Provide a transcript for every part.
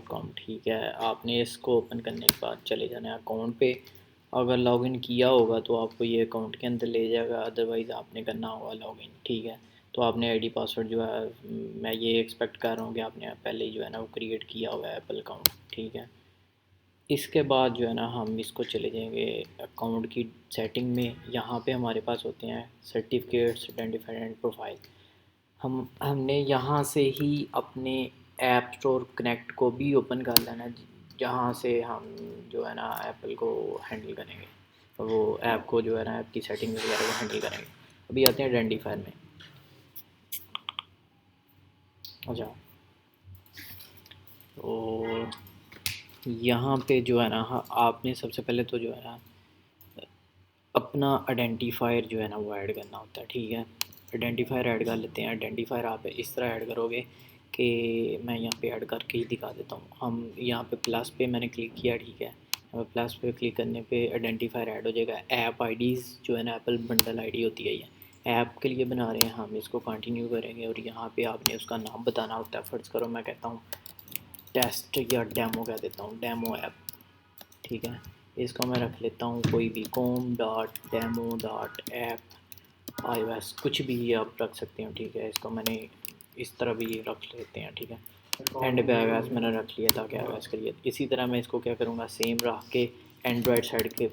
Account. ठीक है, आपने इसको ओपन करने के बाद चले जाना है अकाउंट पे। अगर लॉगिन किया होगा तो आपको ये अकाउंट के अंदर ले जाएगा, अदरवाइज़ आपने करना होगा लॉगिन। ठीक है, तो आपने आईडी पासवर्ड जो है, मैं ये एक्सपेक्ट कर रहा हूँ कि आपने पहले ही जो है ना वो क्रिएट किया हुआ है एप्पल अकाउंट। ठीक है, इसके बाद जो है ना हम इसको चले जाएंगे अकाउंट की सेटिंग में। यहाँ पे हमारे पास होते हैं सर्टिफिकेट्स, आइडेंटिफायर एंड प्रोफाइल। हमने यहाँ से ही अपने ऐप स्टोर कनेक्ट को भी ओपन कर लेना, जहाँ से हम जो है ना एप्पल को हैंडल करेंगे, वो ऐप को जो है ना ऐप की सेटिंग वगैरह को हैंडल करेंगे। अभी आते हैं आइडेंटिफायर में। अच्छा, तो यहाँ पे जो है ना आपने सबसे पहले तो जो है ना अपना आइडेंटिफायर जो है ना वो ऐड करना होता है। ठीक है, आइडेंटिफायर ऐड कर लेते हैं। आइडेंटिफायर आप इस तरह ऐड करोगे कि मैं यहाँ पे ऐड करके ही दिखा देता हूँ। हम यहाँ पे प्लस पे मैंने क्लिक किया। ठीक है, यहाँ प्लस पे क्लिक करने पे आइडेंटिफायर ऐड हो जाएगा। ऐप आईडीज़ जो है ना एप्पल बंडल आईडी होती है, ये ऐप के लिए बना रहे हैं हम, इसको कंटिन्यू करेंगे। और यहाँ पे आपने उसका नाम बताना होता है। फ़र्ज़ करो मैं कहता हूँ टेस्ट या डेमो कह देता हूँ, डेमो ऐप। ठीक है, इसको मैं रख लेता हूँ कोई भी com.demo.app कुछ भी आप रख सकते हो। ठीक है, इसको मैंने इस तरह भी रख लेते हैं। ठीक है, एंड पे iOS मैंने रख लिया ताकि iOS के लिए। इसी तरह मैं इसको क्या करूँगा, सेम रख के एंड्रॉयड साइड के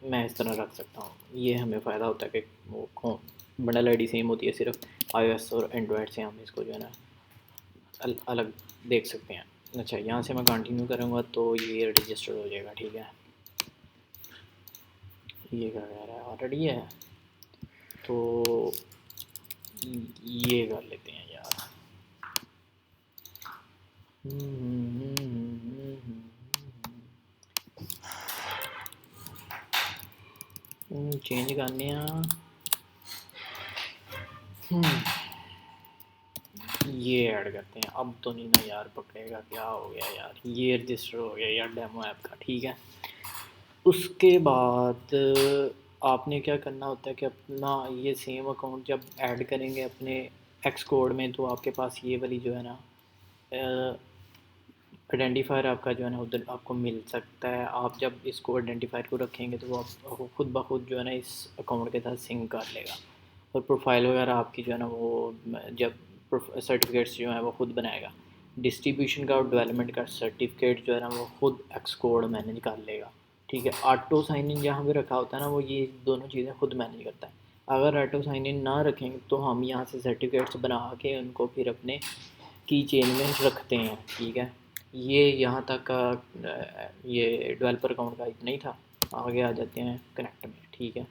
मैं इस तरह रख सकता हूँ। ये हमें फ़ायदा होता है कि वो बंडल आईडी सेम होती है, सिर्फ iOS और एंड्रॉयड से हम इसको जो है ना अलग देख सकते हैं। अच्छा, यहाँ से मैं कंटिन्यू करूँगा तो ये रजिस्टर हो जाएगा। ठीक है, ये क्या कह रहा है, ऑलरेडी है तो ये कर लेते हैं यार। चेंज करने ये ऐड करते हैं। अब तो नहीं ना यार पकड़ेगा, क्या हो गया यार, ये रजिस्टर हो गया यार डेमो ऐप का। ठीक है, उसके बाद आपने क्या करना होता है कि अपना ये सेम अकाउंट जब ऐड करेंगे अपने एक्स कोड में, तो आपके पास ये वाली जो है ना आइडेंटिफायर आपका जो है ना उधर आपको मिल सकता है। आप जब इसको आइडेंटिफायर को रखेंगे तो वो आप खुद ब खुद जो है ना इस अकाउंट के साथ सिंक कर लेगा। और प्रोफाइल वगैरह आपकी जो है ना वो जब सर्टिफिकेट्स जो है वो खुद बनाएगा। डिस्ट्रीब्यूशन का और डेवलपमेंट का सर्टिफिकेट जो है ना वो खुद एक्स कोड मैनेज कर लेगा। ठीक है, ऑटो साइन इन जहाँ पे रखा होता है ना वो ये दोनों चीज़ें खुद मैनेज करता है। अगर ऑटो साइन इन ना रखेंगे तो हम यहाँ से सर्टिफिकेट्स बना के उनको फिर अपने की चेन में रखते हैं। ठीक है, ये यहाँ तक का ये डेवलपर अकाउंट का इतना ही था। आगे आ जाते हैं कनेक्ट में। ठीक है,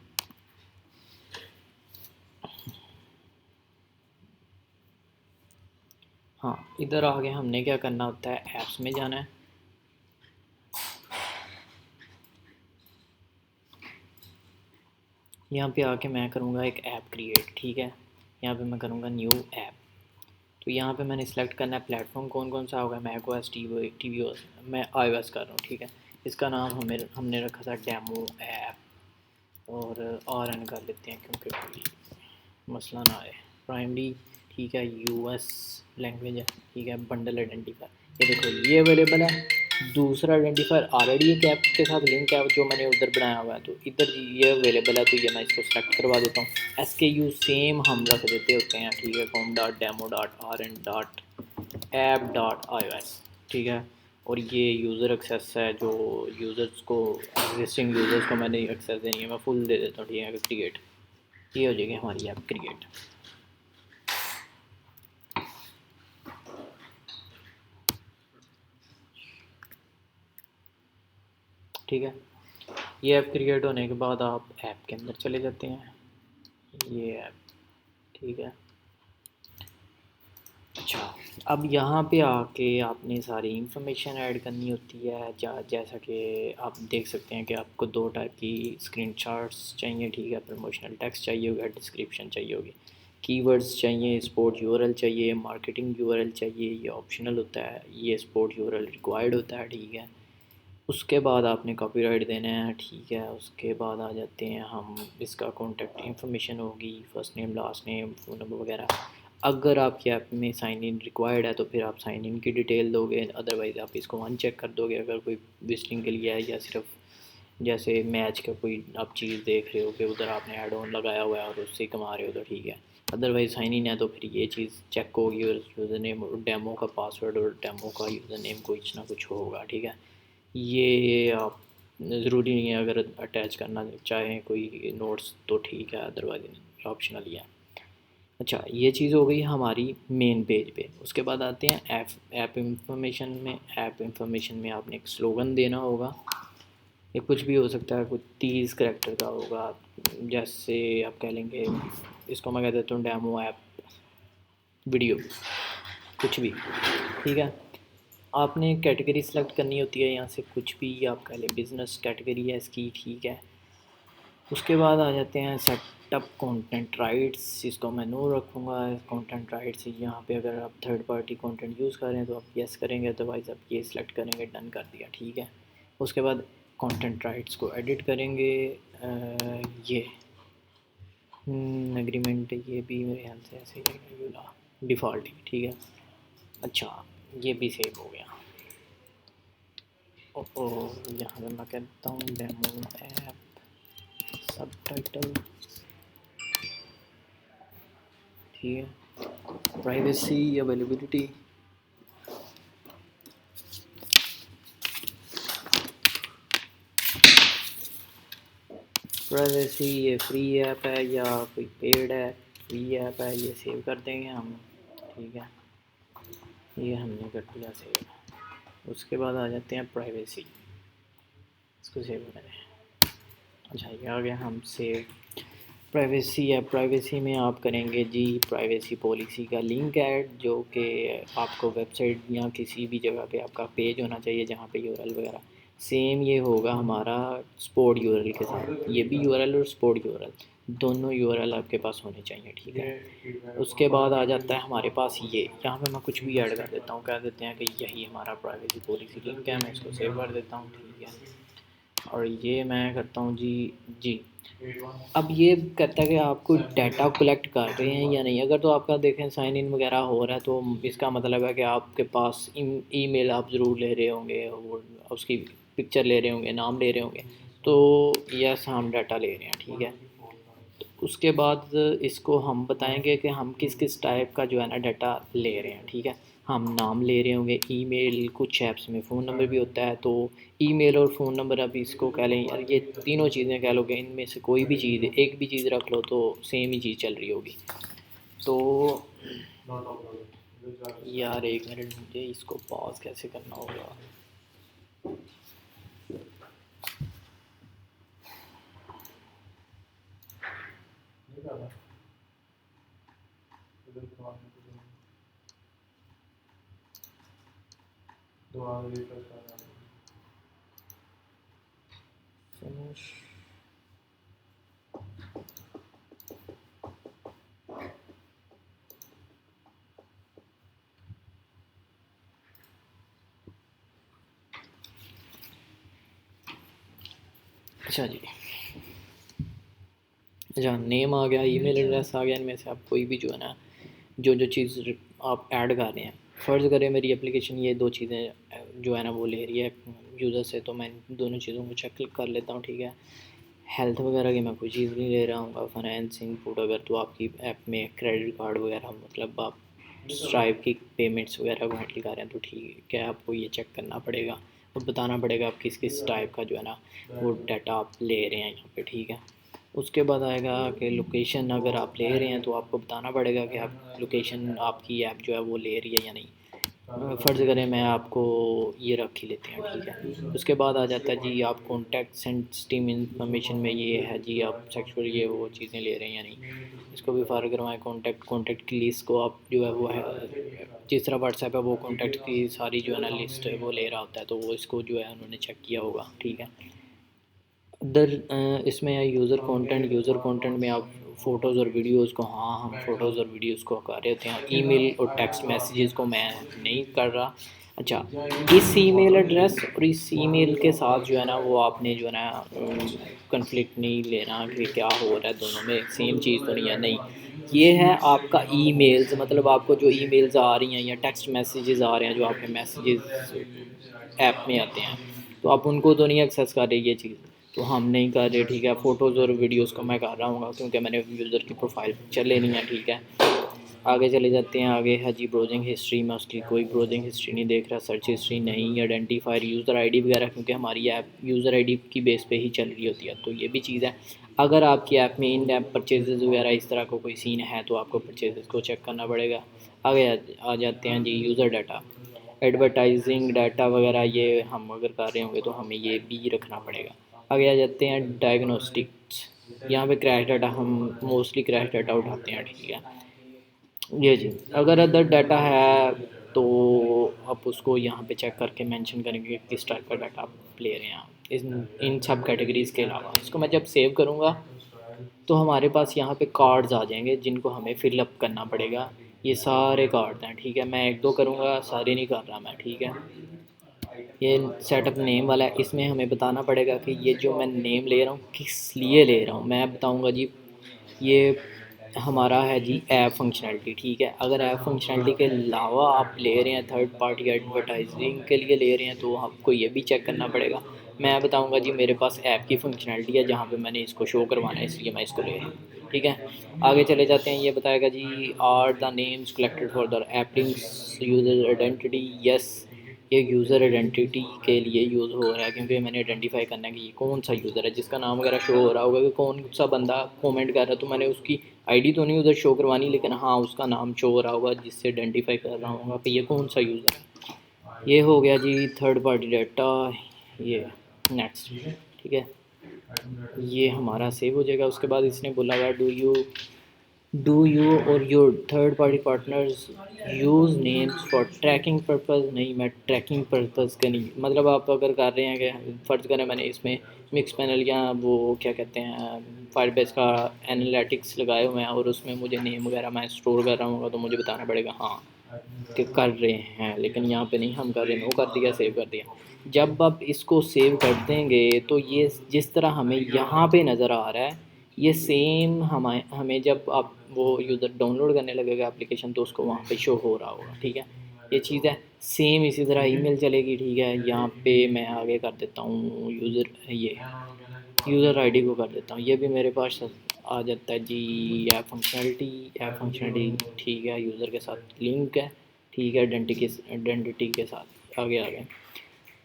हाँ, इधर आगे हमने क्या करना होता है, ऐप्स में जाना है। यहाँ पे आके मैं करूँगा एक ऐप क्रिएट। ठीक है, यहाँ पे मैं करूँगा न्यू ऐप। तो यहाँ पे मैंने सेलेक्ट करना है प्लेटफॉर्म कौन कौन सा होगा, Mac OS, T V OS, मैं iOS कर रहा हूँ। ठीक है, इसका नाम हमने रखा था डेमो ऐप, और एन कर लेते हैं क्योंकि कोई मसला ना आए। प्राइमरी, ठीक है, यूएस लैंग्वेज है। ठीक है, बंडल आइडेंटिफायर, ये देखो ये अवेलेबल है। दूसरा आइडेंटिफायर ऑलरेडी एक ऐप के साथ लिंक है जो मैंने उधर बनाया हुआ है, तो इधर ये अवेलेबल है, तो ये मैं इसको सेलेक्ट करवा देता हूँ। SKU सेम हम रख देते होते हैं। ठीक है, com.demo.rn.app.ios। ठीक है, और ये यूज़र एक्सेस है, जो यूज़र्स को, एग्जिस्टिंग यूज़र्स को मैंने एक्सेस देनी है, मैं फुल दे देता हूँ। ठीक है, क्रिएट, ये हो जाएगी हमारी ऐप क्रिएट। ठीक है, ये ऐप क्रिएट होने के बाद आप ऐप के अंदर चले जाते हैं, ये ऐप। ठीक है, अच्छा, अब यहाँ पे आके आपने सारी इंफॉर्मेशन ऐड करनी होती है। जैसा कि आप देख सकते हैं कि आपको दो टाइप की स्क्रीनशॉट्स चाहिए। ठीक है, प्रमोशनल टेक्स्ट चाहिए होगा, डिस्क्रिप्शन चाहिए होगी, कीवर्ड्स चाहिए, स्पोर्ट यूआरएल चाहिए, मार्केटिंग यूआरएल चाहिए, ये ऑप्शनल होता है, ये स्पोर्ट यूआरएल रिक्वायर्ड होता है। ठीक है, उसके बाद आपने कॉपीराइट देना है। ठीक है, उसके बाद आ जाते हैं हम, इसका कॉन्टेक्ट इन्फॉर्मेशन होगी, first name, last name, phone number वगैरह। अगर आपकी ऐप में साइन इन रिक्वायर्ड है तो फिर आप साइन इन की डिटेल दोगे, अदरवाइज़ आप इसको अनचेक कर दोगे अगर कोई विजिटिंग के लिए है, या सिर्फ जैसे मैच का कोई आप चीज़ देख रहे हो कि उधर आपने ऐड ऑन लगाया हुआ है और उससे कमा रहे हो तो ठीक है। अदरवाइज़ साइन इन है तो फिर ये चीज़ चेक होगी, और यूज़र नेम डेमो का पासवर्ड और डेमो का यूज़र नेम कुछ ना कुछ होगा, ठीक है। ये आप ज़रूरी नहीं है, अगर अटैच करना चाहें कोई नोट्स तो ठीक है, अदरवाइज ऑप्शनल ही है। अच्छा, ये चीज़ हो गई हमारी मेन पेज पे। उसके बाद आते हैं ऐप इंफॉर्मेशन में। ऐप इंफॉर्मेशन में आपने एक स्लोगन देना होगा, ये कुछ भी हो सकता है, कुछ 30 करैक्टर का होगा। जैसे आप कह लेंगे, इसको मैं कह देता हूँ डेमो ऐप वीडियो, कुछ भी, ठीक है। आपने कैटेगरी सेलेक्ट करनी होती है यहाँ से, कुछ भी आप कह लें, बिज़नेस कैटेगरी है इसकी, ठीक है। उसके बाद आ जाते हैं सेटअप कंटेंट राइट्स, इसको मैं नो रखूँगा। कंटेंट राइट्स यहाँ पे अगर आप थर्ड पार्टी कंटेंट यूज़ कर रहे हैं तो आप येस करेंगे, अदरवाइज़ आप ये सिलेक्ट करेंगे, डन कर दिया, ठीक है। उसके बाद कंटेंट राइट्स को एडिट करेंगे। ये एग्रीमेंट, ये भी मेरे ख्याल से ऐसे ही रहेगा, डिफ़ॉल्ट ही, ठीक है। अच्छा, ये भी सेव हो गया। ओ यहाँ पे मैं कहता हूँ डेमो ऐप सब टाइटल, ठीक है। प्राइवेसी अवेलेबिलिटी, प्राइवेसी ये फ्री ऐप है या कोई पेड है, फ्री ऐप है, ये सेव कर देंगे हम, ठीक है। ये हमने कर दिया सेव। उसके बाद आ जाते हैं प्राइवेसी, इसको सेव करें। अच्छा, ये आ गया, हम सेव प्राइवेसी है। प्राइवेसी में आप करेंगे जी प्राइवेसी पॉलिसी का लिंक ऐड, जो कि आपको वेबसाइट या किसी भी जगह पे आपका पेज होना चाहिए जहाँ पे यूआरएल वगैरह सेम ये होगा हमारा स्पोर्ट यूआरएल के साथ। ये भी यूआरएल और स्पोर्ट यूआरएल दोनों यूआरएल आपके पास होने चाहिए, ठीक है। उसके बाद आ जाता है हमारे पास ये, यहाँ पे मैं कुछ भी ऐड कर देता हूँ, कह देते हैं कि यही हमारा प्राइवेसी पॉलिसी लिंक है, मैं इसको सेव कर देता हूँ, ठीक है। और ये मैं करता हूँ जी जी। अब ये कहता है कि आपको डाटा कलेक्ट कर रहे हैं या नहीं। अगर तो आपका देखें साइन इन वगैरह हो रहा है तो इसका मतलब है कि आपके पास ईमेल आप ज़रूर ले रहे होंगे, वो उसकी पिक्चर ले रहे होंगे, नाम ले रहे होंगे, तो यस हम डाटा ले रहे हैं, ठीक है। उसके बाद इसको हम बताएंगे कि हम किस किस टाइप का जो है ना डाटा ले रहे हैं, ठीक है। हम नाम ले रहे होंगे, ईमेल, कुछ ऐप्स में फ़ोन नंबर भी होता है, तो ईमेल और फ़ोन नंबर, अभी इसको कह लें यार ये तीनों चीज़ें कह लोगे, इनमें से कोई भी चीज़, एक भी चीज़ रख लो तो सेम ही चीज़ चल रही होगी। तो यार एक मिनट, मुझे इसको पॉज कैसे करना होगा। फिनिश। अच्छा जी, अच्छा नेम आ गया, ईमेल एड्रेस आ गया, इनमें से आप कोई भी जो है ना, जो जो चीज़ आप ऐड कर रहे हैं, फ़र्ज़ करें मेरी एप्लीकेशन ये दो चीज़ें जो है ना वो ले रही है यूज़र से, तो मैं दोनों चीज़ों को चेक कर लेता हूँ, ठीक है। हेल्थ वगैरह की मैं कोई चीज़ नहीं ले रहा हूँ। फाइनेंस इनपुट, अगर तो आपकी ऐप में क्रेडिट कार्ड वगैरह, मतलब आप स्ट्राइप की पेमेंट्स वगैरह को हैंडल कर रहे हैं तो ठीक है, आपको ये चेक करना पड़ेगा और बताना पड़ेगा आप किस किस टाइप का जो है ना वो डाटा आप ले रहे हैं यहाँ पे, ठीक है। उसके बाद आएगा कि लोकेशन, अगर आप ले रहे हैं तो आपको बताना पड़ेगा कि आप लोकेशन आपकी ऐप जो है वो ले रही है या नहीं। फ़र्ज़ करें मैं आपको ये रख ही लेते हैं, ठीक है। उसके बाद आ जाता है जी आप कॉन्टैक्ट सेंसिटिव इंफॉर्मेशन में ये है जी, आप सेक्सुअल ये वो चीज़ें ले रहे हैं या नहीं, इसको भी फ़र्क करवाएं। कॉन्टैक्ट की लिस्ट को आप जो है वो है, जिस तरह व्हाट्सएप है वो कॉन्टैक्ट की सारी जो है ना लिस्ट है वो ले रहा होता है, तो वो इसको जो है उन्होंने चेक किया होगा, ठीक है। अदर इसमें है यूज़र कंटेंट। यूज़र कंटेंट में आप फ़ोटोज़ और वीडियोज़ को, हाँ हम फ़ोटोज़ और वीडियोज़ को कर रहे होते हैं। ईमेल और टेक्स्ट मैसेजेस को मैं नहीं कर रहा। अच्छा, इस ईमेल एड्रेस और इस ईमेल के साथ जो है ना वो आपने जो है ना कन्फ्लिक्ट नहीं लेना कि क्या हो रहा है दोनों में सेम चीज़ तो नहीं है, नहीं। ये है आपका ईमेल्स, मतलब आपको जो ईमेल्स आ रही हैं या टेक्स्ट मैसेजेस आ रहे हैं जो आपके मैसेजेस ऐप में आते हैं, तो आप उनको तो नहीं एक्सेस कर रहे ये चीज़, तो हम नहीं कर रहे, ठीक है। फ़ोटोज़ और वीडियोज़ को मैं कर रहा हूँ क्योंकि मैंने यूज़र की प्रोफाइल पिक्चर लेनी है, ठीक है। आगे चले जाते हैं। आगे है जी ब्राउजिंग हिस्ट्री में उसकी कोई ब्राउजिंग हिस्ट्री नहीं देख रहा, सर्च हिस्ट्री नहीं, आइडेंटिफायर यूज़र आईडी वगैरह, क्योंकि हमारी ऐप यूज़र आईडी की बेस पे ही चल रही होती है, तो ये भी चीज़ है। अगर आपकी ऐप में इन ऐप परचेजेस वगैरह इस तरह का कोई सीन है तो आपको परचेजेस को चेक करना पड़ेगा। आगे आ जाते हैं जी यूज़र डाटा, एडवर्टाइजिंग डाटा वगैरह, ये हम अगर कर रहे होंगे तो हमें ये भी रखना पड़ेगा। आगे आ जाते हैं डायग्नोस्टिक्स, यहाँ पे क्रैश डाटा, हम मोस्टली क्रैश डाटा उठाते हैं, ठीक है। ये जी, अगर अदर डाटा है तो आप उसको यहाँ पे चेक करके मेंशन करेंगे कि किस टाइप का डाटा आप ले रहे हैं। इन सब कैटेगरीज़ के अलावा इसको मैं जब सेव करूँगा तो हमारे पास यहाँ पे कार्ड्स आ जाएंगे जिनको हमें फिलअप करना पड़ेगा। ये सारे कार्ड्स हैं, ठीक है। मैं एक दो करूँगा, सारे नहीं कर रहा मैं, ठीक है। ये सेटअप नेम वाला है, इसमें हमें बताना पड़ेगा कि ये जो मैं नेम ले रहा हूँ किस लिए ले रहा हूँ। मैं बताऊँगा जी, ये हमारा है जी ऐप फंक्शनैलिटी, ठीक है। अगर ऐप फंक्शनैलिटी के अलावा आप ले रहे हैं थर्ड पार्टी एडवर्टाइजिंग के लिए ले रहे हैं तो आपको ये भी चेक करना पड़ेगा। मैं बताऊंगा जी मेरे पास ऐप की फंक्शनैलिटी है जहाँ पे मैंने इसको शो करवाना है, इसलिए मैं इसको ले रहा हूँ, ठीक है। आगे चले जाते हैं। ये बताएगा जी are the names collected for the app links user identity, yes ये यूज़र आइडेंटिटी के लिए यूज़ हो रहा है क्योंकि मैंने आइडेंटिफाई करना है कि ये कौन सा यूज़र है जिसका नाम वगैरह शो हो रहा होगा कि कौन सा बंदा कमेंट कर रहा है, तो मैंने उसकी आईडी तो नहीं उधर शो करवानी, लेकिन हाँ उसका नाम शो हो रहा होगा जिससे आइडेंटिफाई कर रहा होगा कि ये कौन सा यूज़र है। ये हो गया जी थर्ड पार्टी डाटा। ये नेक्स्ट, ठीक है। ये हमारा सेव हो जाएगा। उसके बाद इसने बोला हुआ do you or your third party partners use names for tracking purpose, नहीं मैं ट्रैकिंग पर्पज़ का नहीं, मतलब आप अगर कर रहे हैं कि फ़र्ज़ करें मैंने इसमें मिक्स पैनल या वो क्या कहते हैं फायरबेस का एनालिटिक्स लगाए हुए हैं और उसमें मुझे नेम वगैरह मैं स्टोर कर रहा हूँ तो मुझे बताना पड़ेगा हाँ कि कर रहे हैं, लेकिन यहाँ पे नहीं हम कर रहे हैं, वो कर दिया सेव कर दिया। जब आप इसको सेव कर देंगे तो ये जिस तरह हमें यहाँ पे नज़र आ रहा है ये सेम हमें जब आप वो यूज़र डाउनलोड करने लगेगा एप्लीकेशन तो उसको वहाँ पे शो हो रहा होगा, ठीक है। ये चीज़ है सेम। इसी तरह ईमेल चलेगी, ठीक है। यहाँ पे मैं आगे कर देता हूँ यूज़र आईडी को कर देता हूँ, ये भी मेरे पास आ जाता है जी। ऐप फंक्शनलिटी ठीक है, यूज़र के साथ लिंक है, ठीक है। आइडेंटिटी के साथ आगे आ गए।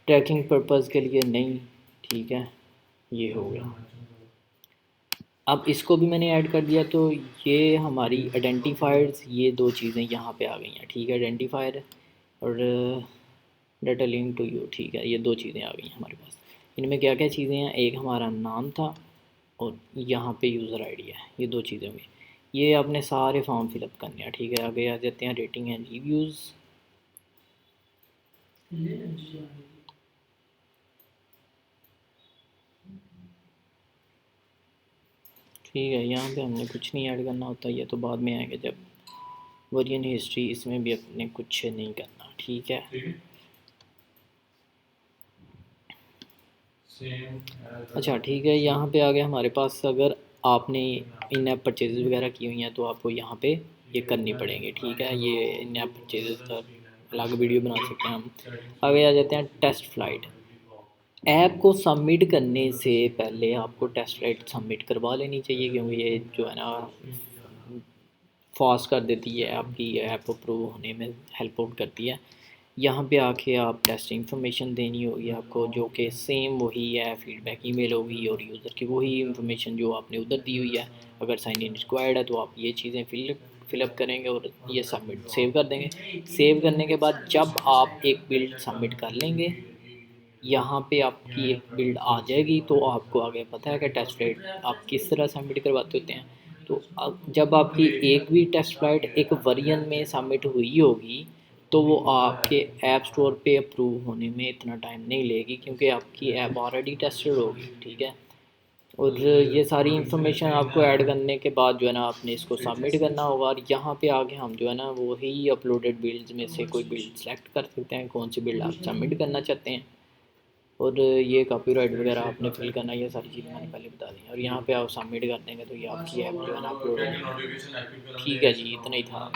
ट्रैकिंग पर्पज़ के लिए नहीं, ठीक है। ये हो गया। अब इसको भी मैंने ऐड कर दिया तो ये हमारी आइडेंटिफायर्स, ये दो चीज़ें यहाँ पे आ गई हैं, ठीक है। आइडेंटिफायर और डाटा लिंक टू यू, ठीक है। ये दो चीज़ें आ गई हैं हमारे पास। इनमें क्या क्या चीज़ें हैं, एक हमारा नाम था और यहाँ पे यूज़र आईडी है, ये दो चीज़ें हुई। ये आपने सारे फॉर्म फिलअप करने हैं, ठीक है। आगे आ जाते हैं रेटिंग एंड रिव्यूज़। ठीक है, यहाँ पे हमने कुछ नहीं ऐड करना होता, ये तो बाद में आएंगे जब वरियन हिस्ट्री, इसमें भी अपने कुछ नहीं करना, ठीक है। अच्छा ठीक है, यहाँ पे आ गया हमारे पास। अगर आपने इन ऐप परचेज़ वगैरह की हुई हैं तो आपको यहाँ पे ये करनी पड़ेंगी, ठीक है। ये इन ऐप परचेज़ का अलग वीडियो बना सकते हैं हम। आगे आ जाते हैं टेस्ट फ्लाइट। ऐप को सबमिट करने से पहले आपको टेस्ट फ्लाइट सबमिट करवा लेनी चाहिए क्योंकि ये जो है ना फास्ट कर देती है, आपकी ऐप अप्रूव होने में हेल्प आउट करती है। यहाँ पे आके आप टेस्ट इन्फॉर्मेशन देनी होगी आपको, जो कि सेम वही है, फीडबैक ईमेल होगी और यूज़र की वही इन्फॉर्मेशन जो आपने उधर दी हुई है। अगर साइन इन रिक्वायर्ड है तो आप ये चीज़ें फिलअप करेंगे और ये सबमिट सेव कर देंगे। सेव करने के बाद जब आप एक बिल्ड सबमिट कर लेंगे, यहाँ पे आपकी एक बिल्ड आ जाएगी तो आपको आगे पता है कि टेस्ट फ्लाइट आप किस तरह सबमिट करवाते होते हैं। तो अब जब आपकी एक भी टेस्ट फ्लाइट एक वर्जन में सबमिट हुई होगी तो वो आपके ऐप स्टोर पे अप्रूव होने में इतना टाइम नहीं लेगी क्योंकि आपकी ऐप ऑलरेडी टेस्टेड होगी, ठीक है। और ये सारी इन्फॉर्मेशन आपको ऐड करने के बाद जो है ना आपने इसको सबमिट करना होगा, और यहाँ पे आके हम जो है ना वही अपलोडेड बिल्ड्स में से कोई बिल्ड सेलेक्ट कर सकते हैं, कौन सी बिल्ड आप सबमिट करना चाहते हैं। और ये कॉपीराइट वगैरह आपने फिल करना, ये सारी चीज़ें मैंने पहले बता दी, और यहाँ पे आप सबमिट कर देंगे तो ये आपकी ऐप जो है ना अपलोड हो जाएगी। ठीक है जी, इतना ही था।